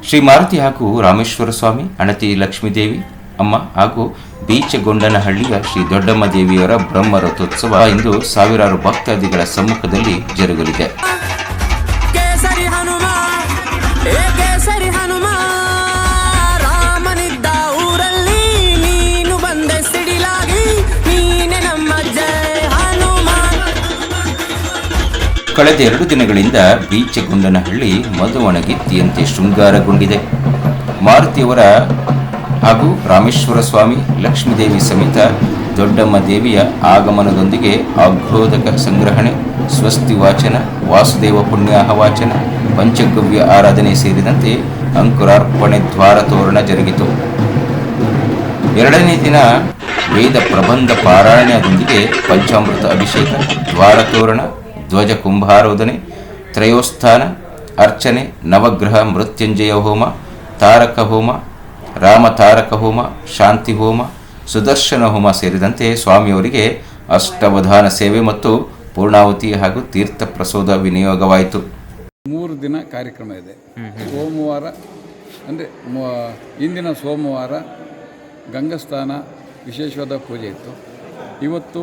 ಶ್ರೀ ಮಾರುತಿ ಹಾಗೂ ರಾಮೇಶ್ವರ ಸ್ವಾಮಿ, ಅಣತಿ ಲಕ್ಷ್ಮೀದೇವಿ ಅಮ್ಮ ಹಾಗೂ ಬೀಚಗೊಂಡನಹಳ್ಳಿಯ ಶ್ರೀ ದೊಡ್ಡಮ್ಮ ದೇವಿಯವರ ಬ್ರಹ್ಮ ರಥೋತ್ಸವ ಇಂದು ಸಾವಿರಾರು ಭಕ್ತಾದಿಗಳ ಸಮ್ಮುಖದಲ್ಲಿ ಜರುಗಲಿದೆ. ಕಳೆದ 2 ದಿನಗಳಿಂದ ಬೀಚಗೊಂಡನಹಳ್ಳಿ ಮದುವಣಗಿತ್ತಿಯಂತೆ ಶೃಂಗಾರಗೊಂಡಿದೆ. ಮಾರುತಿಯವರ ಹಾಗೂ ರಾಮೇಶ್ವರ ಸ್ವಾಮಿ, ಲಕ್ಷ್ಮೀದೇವಿ ಸಮೇತ ದೊಡ್ಡಮ್ಮ ದೇವಿಯ ಆಗಮನದೊಂದಿಗೆ ಆಘ್ರೋದಕ ಸಂಗ್ರಹಣೆ, ಸ್ವಸ್ತಿ ವಾಚನ, ವಾಸುದೇವ ಪುಣ್ಯಾಹ ವಾಚನ, ಪಂಚಗವ್ಯ ಆರಾಧನೆ ಸೇರಿದಂತೆ ಅಂಕುರಾರ್ಪಣೆ ದ್ವಾರ ತೋರಣ ಜರುಗಿತು. 2ನೇ ದಿನ ವೇದ ಪ್ರಬಂಧ ಪಾರಾಯಣದೊಂದಿಗೆ ಪಂಚಾಮೃತ ಅಭಿಷೇಕ, ದ್ವಾರ ತೋರಣ, ಧ್ವಜ ಕುಂಭಾರೋಧನೆ, ತ್ರಯೋಸ್ಥಾನ ಅರ್ಚನೆ, ನವಗ್ರಹ ಮೃತ್ಯುಂಜಯ ಹೋಮ, ತಾರಕ ಹೋಮ, ರಾಮ ತಾರಕ ಹೋಮ, ಶಾಂತಿ ಹೋಮ, ಸುದರ್ಶನ ಹೋಮ ಸೇರಿದಂತೆ ಸ್ವಾಮಿಯವರಿಗೆ ಅಷ್ಟವಧಾನ ಸೇವೆ ಮತ್ತು ಪೂರ್ಣಾವತಿ ಹಾಗೂ ತೀರ್ಥ ಪ್ರಸಾದ ವಿನಿಯೋಗವಾಯಿತು. 3 ದಿನ ಕಾರ್ಯಕ್ರಮ ಇದೆ. ಸೋಮವಾರ ಅಂದರೆ ಇಂದಿನ ಸೋಮವಾರ ಗಂಗಸ್ಥಾನ ವಿಶೇಷವಾದ ಪೂಜೆ ಇತ್ತು. ಇವತ್ತು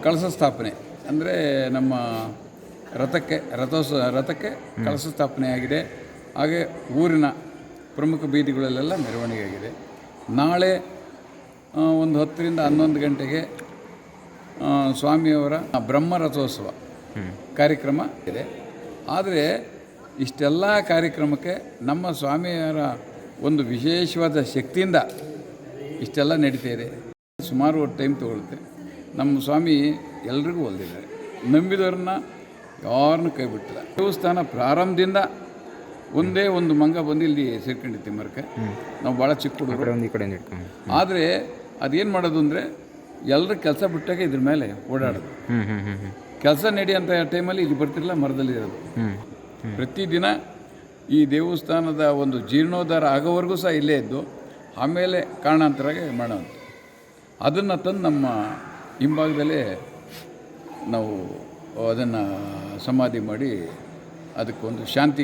ಕಳಶ ಸ್ಥಾಪನೆ ಅಂದರೆ ನಮ್ಮ ರಥಕ್ಕೆ ಕಳಶ ಸ್ಥಾಪನೆ ಆಗಿದೆ. ಹಾಗೆ ಊರಿನ ಪ್ರಮುಖ ಬೀದಿಗಳಲ್ಲೆಲ್ಲ ಮೆರವಣಿಗೆ ಆಗಿದೆ. ನಾಳೆ ಒಂದು 10 ರಿಂದ 11 ಗಂಟೆಗೆ ಸ್ವಾಮಿಯವರ ಬ್ರಹ್ಮ ರಥೋತ್ಸವ ಕಾರ್ಯಕ್ರಮ ಇದೆ. ಆದರೆ ಇಷ್ಟೆಲ್ಲ ಕಾರ್ಯಕ್ರಮಕ್ಕೆ ನಮ್ಮ ಸ್ವಾಮಿಯವರ ಒಂದು ವಿಶೇಷವಾದ ಶಕ್ತಿಯಿಂದ ಇಷ್ಟೆಲ್ಲ ನಡೀತಾ ಇದೆ. ಸುಮಾರು ಟೈಮ್ ತಗೊಳುತ್ತೆ. ನಮ್ಮ ಸ್ವಾಮಿ ಎಲ್ರಿಗೂ ಒಲ್ದಿದ್ದಾರೆ. ನಂಬಿದವ್ರನ್ನ ಯಾರನ್ನೂ ಕೈ ಬಿಟ್ಟಿಲ್ಲ. ದೇವಸ್ಥಾನ ಪ್ರಾರಂಭದಿಂದ ಒಂದೇ ಒಂದು ಮಂಗ ಬಂದು ಇಲ್ಲಿ ಸೇರ್ಕೊಂಡಿರ್ತೀವಿ ಮರಕ್ಕೆ. ನಾವು ಭಾಳ ಚಿಕ್ಕ ಹುಡುಗರು. ಆದರೆ ಅದೇನು ಮಾಡೋದು ಅಂದರೆ ಎಲ್ಲರೂ ಕೆಲಸ ಬಿಟ್ಟಾಗ ಇದ್ರ ಮೇಲೆ ಓಡಾಡೋದು. ಕೆಲಸ ನಡೆಯೋಂಥ ಟೈಮಲ್ಲಿ ಇಲ್ಲಿ ಬರ್ತಿರಲಿಲ್ಲ, ಮರದಲ್ಲಿ ಇರೋದು. ಪ್ರತಿದಿನ ಈ ದೇವಸ್ಥಾನದ ಒಂದು ಜೀರ್ಣೋದ್ಧಾರ ಆಗೋವರೆಗೂ ಸಹ ಇಲ್ಲೇ ಇದ್ದು ಆಮೇಲೆ ಕಾರಣಾಂತರಾಗೆ ಮಾಡೋದು. ಅದನ್ನು ತಂದು ನಮ್ಮ ಹಿಂಭಾಗದಲ್ಲೇ ನಾವು ಅದನ್ನು ಸಮಾಧಿ ಮಾಡಿ ಅದಕ್ಕೊಂದು ಶಾಂತಿ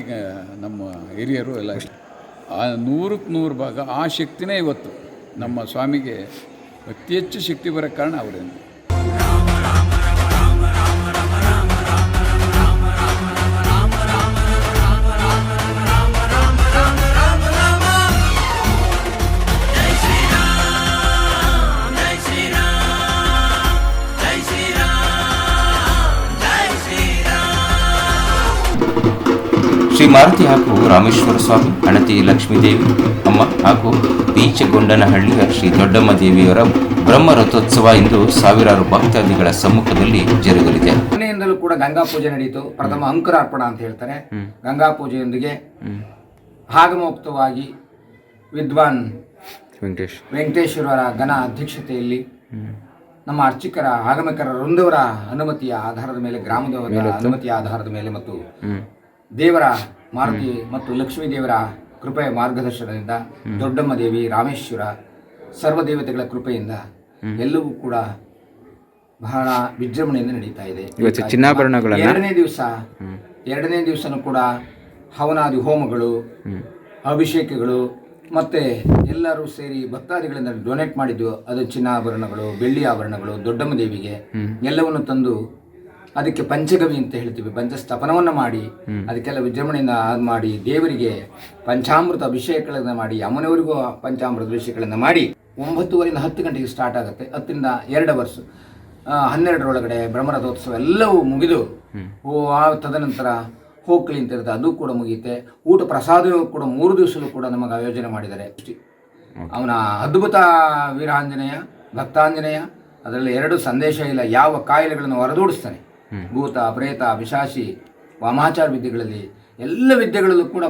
ನಮ್ಮ ಹಿರಿಯರು ಎಲ್ಲ 100ಕ್ಕೆ 100 ಭಾಗ ಆ ಶಕ್ತಿನೇ ಇವತ್ತು ನಮ್ಮ ಸ್ವಾಮಿಗೆ ಅತಿ ಹೆಚ್ಚು ಶಕ್ತಿ ಬರೋಕ್ಕೆ ಕಾರಣ ಅವರೇನು. ಶ್ರೀ ಮಾರುತಿ ಹಾಗೂ ರಾಮೇಶ್ವರ ಸ್ವಾಮಿ, ಅಣತಿ ಲಕ್ಷ್ಮೀದೇವಿ ಅಮ್ಮ ಹಾಗೂ ಬೀಚಗೊಂಡನಹಳ್ಳಿಯ ಶ್ರೀ ದೊಡ್ಡಮ್ಮ ದೇವಿಯವರ ಬ್ರಹ್ಮ ರಥೋತ್ಸವ ಇಂದು ಸಾವಿರಾರು ಭಕ್ತಾದಿಗಳ ಸಮ್ಮುಖದಲ್ಲಿ ಜರುಗಲಿದೆ. ಮನೆಯಿಂದಲೂ ಕೂಡ ಗಂಗಾ ಪೂಜೆ ನಡೆಯಿತು. ಪ್ರಥಮ ಅಂಕುರಾರ್ಪಣ ಅಂತ ಹೇಳ್ತಾರೆ. ಗಂಗಾ ಪೂಜೆಯೊಂದಿಗೆ ಆಗಮೋಕ್ತವಾಗಿ ವಿದ್ವಾನ್ ವೆಂಕಟೇಶ್ವರರ ಘನ ಅಧ್ಯಕ್ಷತೆಯಲ್ಲಿ ನಮ್ಮ ಅರ್ಚಕರ ಆಗಮಕರ ವೃಂದವರ ಅನುಮತಿಯ ಆಧಾರದ ಮೇಲೆ, ಗ್ರಾಮದವರ ಅನುಮತಿಯ ಆಧಾರದ ಮೇಲೆ ಮತ್ತು ದೇವರ ಮಾರುತಿ ಮತ್ತು ಲಕ್ಷ್ಮೀ ದೇವರ ಕೃಪೆಯ ಮಾರ್ಗದರ್ಶನದಿಂದ ದೊಡ್ಡಮ್ಮ ದೇವಿ, ರಾಮೇಶ್ವರ ಸರ್ವದೇವತೆಗಳ ಕೃಪೆಯಿಂದ ಎಲ್ಲವೂ ಕೂಡ ಬಹಳ ವಿಜೃಂಭಣೆಯಿಂದ ನಡೀತಾ ಇದೆ. ಎರಡನೇ ದಿವಸನೂ ಕೂಡ ಹವನಾದಿ ಹೋಮಗಳು, ಅಭಿಷೇಕಗಳು ಮತ್ತು ಎಲ್ಲರೂ ಸೇರಿ ಭಕ್ತಾದಿಗಳಿಂದ ಡೊನೇಟ್ ಮಾಡಿದ್ದು ಅದು ಚಿನ್ನಾಭರಣಗಳು, ಬೆಳ್ಳಿ ಆಭರಣಗಳು ದೊಡ್ಡಮ್ಮ ದೇವಿಗೆ ಎಲ್ಲವನ್ನು ತಂದು ಅದಕ್ಕೆ ಪಂಚಗವಿ ಅಂತ ಹೇಳ್ತೀವಿ, ಪಂಚಸ್ತಪನವನ್ನು ಮಾಡಿ ಅದಕ್ಕೆಲ್ಲ ವಿಜೃಂಭಣೆಯಿಂದ ಮಾಡಿ ದೇವರಿಗೆ ಪಂಚಾಮೃತ ಅಭಿಷೇಕಗಳನ್ನು ಮಾಡಿ, ಅಮ್ಮನವರಿಗೂ ಪಂಚಾಮೃತ ಅಭಿಷೇಕಗಳನ್ನು ಮಾಡಿ 9:30ರಿಂದ 10 ಗಂಟೆಗೆ ಸ್ಟಾರ್ಟ್ ಆಗುತ್ತೆ. 10ರಿಂದ 2 ವರ್ಷ 12ರೊಳಗಡೆ ಬ್ರಹ್ಮರಥೋತ್ಸವ ಎಲ್ಲವೂ ಮುಗಿದು ತದನಂತರ ಹೋಗ್ಲಿ ಅಂತ ಇರುತ್ತೆ, ಅದು ಕೂಡ ಮುಗಿಯುತ್ತೆ. ಊಟ ಪ್ರಸಾದವೂ ಕೂಡ 3 ದಿವಸದಲ್ಲೂ ಕೂಡ ನಮಗೆ ಆಯೋಜನೆ ಮಾಡಿದ್ದಾರೆ. ಅವನ ಅದ್ಭುತ ವೀರಾಂಜನೇಯ, ಭಕ್ತಾಂಜನೇಯ, ಅದರಲ್ಲಿ 2 ಸಂದೇಶ ಇಲ್ಲ. ಯಾವ ಕಾಯಿಲೆಗಳನ್ನು ಹೊರದೂಡಿಸ್ತಾನೆ, ಭೂತ, ಪ್ರೇತ, ಪಿಶಾಚಿ, ವಾಮಾಚಾರ ವಿದ್ಯೆಗಳಲ್ಲಿ ಎಲ್ಲ ವಿದ್ಯೆಗಳಲ್ಲೂ ಕೂಡ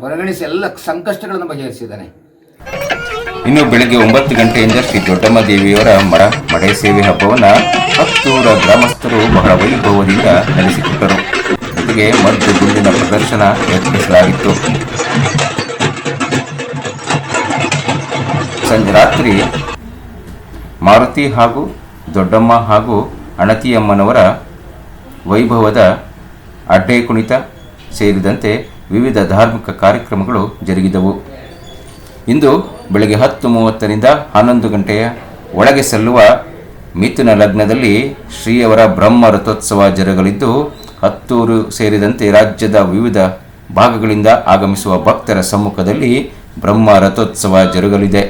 ಪರಿಗಣಿಸಿ ಎಲ್ಲ ಸಂಕಷ್ಟಗಳನ್ನು ಬಗೆಹರಿಸಿದ್ದಾನೆ. ಇನ್ನು ಬೆಳಗ್ಗೆ 9 ಗಂಟೆಯಿಂದ ಶ್ರೀ ದೊಡ್ಡಮ್ಮ ದೇವಿಯವರ ಮಡೆ ಸೇವೆ ಹಬ್ಬವನ್ನು 10 ಗ್ರಾಮಸ್ಥರು ಬಹಳ ವೈಭವದಿಂದ ನಡೆಸಿಕೊಟ್ಟರು. ಜೊತೆಗೆ ಮದ್ದು ಗುಂಡಿನ ಪ್ರದರ್ಶನ ಏರ್ಪಡಿಸಲಾಗಿತ್ತು. ಸಂಜೆ ರಾತ್ರಿ ಮಾರುತಿ ಹಾಗೂ ದೊಡ್ಡಮ್ಮ ಹಾಗೂ ಅಣತಿಯಮ್ಮನವರ ವೈಭವದ ಅಡ್ಡೆ ಕುಣಿತ, ಸೇರಿದಂತೆ ವಿವಿಧ ಧಾರ್ಮಿಕ ಕಾರ್ಯಕ್ರಮಗಳು ಜರುಗಿದವು. ಇಂದು ಬೆಳಗ್ಗೆ 10:30ರಿಂದ 11 ಗಂಟೆಯ ಒಳಗೆ ಸಲ್ಲುವ ಮಿಥುನ ಲಗ್ನದಲ್ಲಿ ಶ್ರೀಯವರ ಬ್ರಹ್ಮ ರಥೋತ್ಸವ ಜರುಗಲಿದ್ದು, ಹತ್ತೂರು ಸೇರಿದಂತೆ ರಾಜ್ಯದ ವಿವಿಧ ಭಾಗಗಳಿಂದ ಆಗಮಿಸುವ ಭಕ್ತರ ಸಮ್ಮುಖದಲ್ಲಿ ಬ್ರಹ್ಮ ರಥೋತ್ಸವ ಜರುಗಲಿದೆ.